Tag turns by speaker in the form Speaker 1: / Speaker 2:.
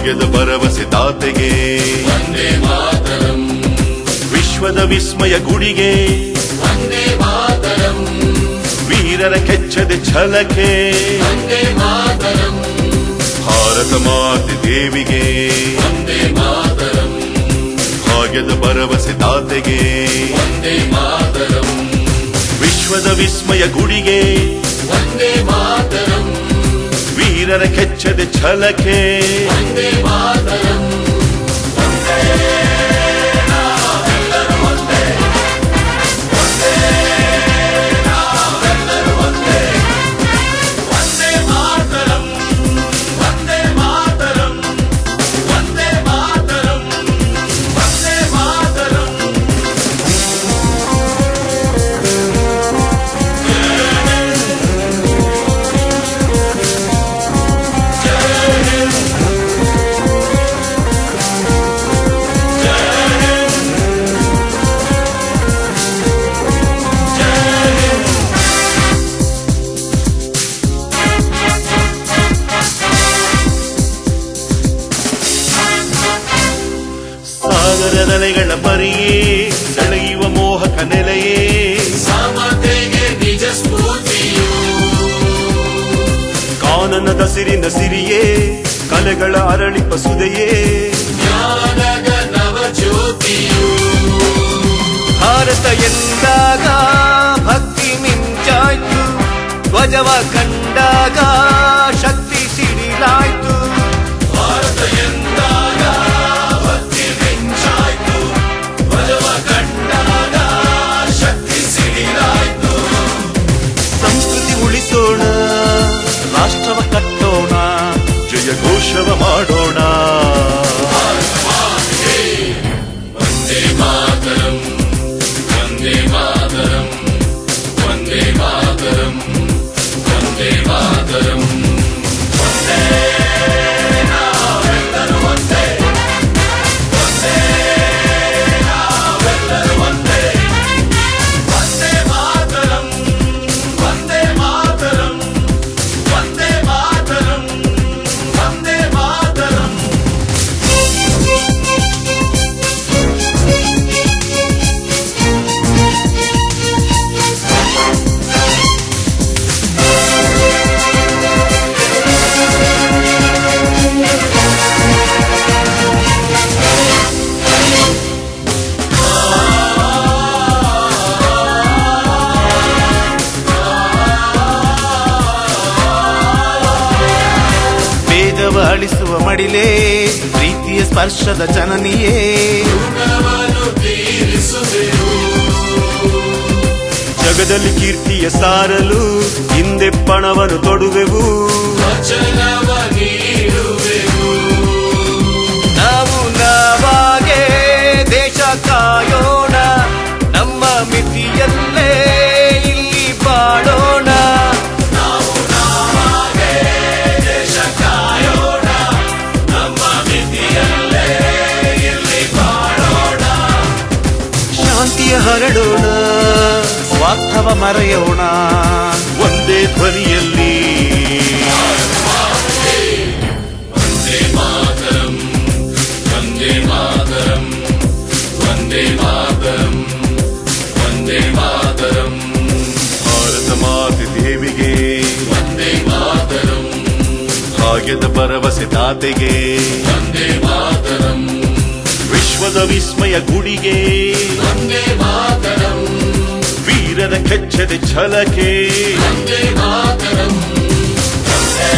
Speaker 1: ಭಾಗ್ಯದ ಭರವಸೆ ದಾತೆಗೆ
Speaker 2: ವಂದೇ ಮಾತರಂ.
Speaker 1: ವಿಶ್ವದ ವಿಸ್ಮಯ ಗುಡಿಗೆ
Speaker 2: ವಂದೇ ಮಾತರಂ.
Speaker 1: ವೀರರ ಕೆಚ್ಚದೆ ಛಲಕೆ
Speaker 2: ವಂದೇ ಮಾತರಂ.
Speaker 1: ಭಾರತ ಮಾತೆ ದೇವಿಗೆ
Speaker 2: ವಂದೇ ಮಾತರಂ.
Speaker 1: ಭಾಗ್ಯದ ಭರವಸೆ ದಾತೆಗೆ
Speaker 2: ವಂದೇ ಮಾತರಂ.
Speaker 1: ವಿಶ್ವದ ವಿಸ್ಮಯ ಗುಡಿಗೆ
Speaker 2: ವಂದೇ ಮಾತರಂ.
Speaker 1: ವೀರರ ಕೆಚ್ಚದೆ ಛಲಕೆ
Speaker 2: ವಂದೇ ಮಾತರಂ.
Speaker 1: ಸಾಗರದಲೆಗಳ ಪರಿಯೇ ಸೆಳೆಯುವ ಮೋಹಕ ನೆಲೆಯೇ
Speaker 2: ಸಮತೆಗೆ ನಿಜ ಸ್ಫೂರ್ತಿಯು.
Speaker 1: ಕಾನನದ ಸಿರಿನ ಸಿರಿಯೇ ಕಲೆಗಳ ಅರಳಿಪ ಸುದೆಯೇ
Speaker 2: ಜ್ಞಾನದ ನವ ಜ್ಯೋತಿಯು.
Speaker 3: ಭಾರತ ಎಂದಾಗ ಭಕ್ತಿ ಮಿಂಚಾಯ್ತು, ಧ್ವಜವ ಕಂಡಾಗ ಶಕ್ತಿ ಸಿಡಿಲಾಯ್ತು.
Speaker 2: ಭಾರತ ಎಂದಾಗ ಭಕ್ತಿ ಮಿಂಚಾಯ್ತು, ಧ್ವಜವ ಕಂಡಾಗ ಶಕ್ತಿ ಸಿಡಿಲಾಯ್ತು.
Speaker 3: ಸಂಸ್ಕೃತಿ ಉಳಿಸೋಣ, ರಾಷ್ಟ್ರವ ಕಟ್ಟೋಣ,
Speaker 1: ಜಯ ಘೋಷವ ಮಾಡೋಣ.
Speaker 2: ವಂದೇ ಮಾತರಂ. ವಂದೇ ಮಾತರಂ. ವಂದೇ ಮಾತರಂ. ವಂದೇ ಮಾತರಂ. ವಂದೇ ನಾವೆಲ್ಲರೂ ಒಂದೇ. ವಂದೇ ನಾವೆಲ್ಲರೂ ಒಂದೇ. ವಂದೇ ಮಾತರಂ. ವಂದೇ ಮಾತರಂ. ವಂದೇ ಮಾತರಂ. ವಂದೇ ಮಾತರಂ.
Speaker 3: ಭೇದವ ಅಳಿಸುವ ಮಡಿಲೇ, ಪ್ರೀತಿಯ ಸ್ಪರ್ಶದ ಜನನಿಯೇ.
Speaker 2: ಋಣವನ್ನು ತೀರಿಸುವೆವು.
Speaker 1: ಜಗದಲ್ಲಿ ಕೀರ್ತಿಯ ಸಾರಲು ಹಿಂದೆ ಪಣವನ್ನು ತೊಡುವೆವು.
Speaker 2: ವಚನವ ನೀಡುವೆವು.
Speaker 3: ನಾವು ನಾವಾಗೆ ದೇಶ ಕಾಯೋಣ, ನಮ್ಮ ಮಿತಿಯಲ್ಲೇ ಇಲ್ಲಿ ಬಾಳೋಣ.
Speaker 2: ನಾವು ನಾವಾಗೆ ದೇಶ ಕಾಯೋಣ, ನಮ್ಮ ಮಿತಿಯಲ್ಲೇ ಇಲ್ಲಿ ಬಾಳೋಣ.
Speaker 3: ಶಾಂತಿಯ ಹರಡೋಣ, ಸ್ವಾರ್ಥವ ಮರೆಯೋಣ.
Speaker 1: ಒಂದೇ ಧ್ವನಿಯಲ್ಲಿ
Speaker 2: ವಂದೇ ಮಾತರಂ. ವಂದೇ ಮಾತರಂ. ವಂದೇ ಮಾತರಂ. ವಂದೇ ಮಾತರಂ.
Speaker 1: ಭಾರತ ಮಾತೆ ದೇವಿಗೆ
Speaker 2: ವಂದೇ ಮಾತರಂ.
Speaker 1: ಭಾಗ್ಯದ ಭರವಸೆ ದಾತೆಗೆ
Speaker 2: ವಂದೇ ಮಾತರಂ.
Speaker 1: ವಿಶ್ವದ ವಿಸ್ಮಯ ಗುಡಿಗೆ
Speaker 2: ವಂದೇ ಮಾತರಂ.
Speaker 1: ವೀರರ ಕೆಚ್ಚದೆ ಛಲಕೆ
Speaker 2: ವಂದೇ ಮಾತರಂ. ವಂದೇ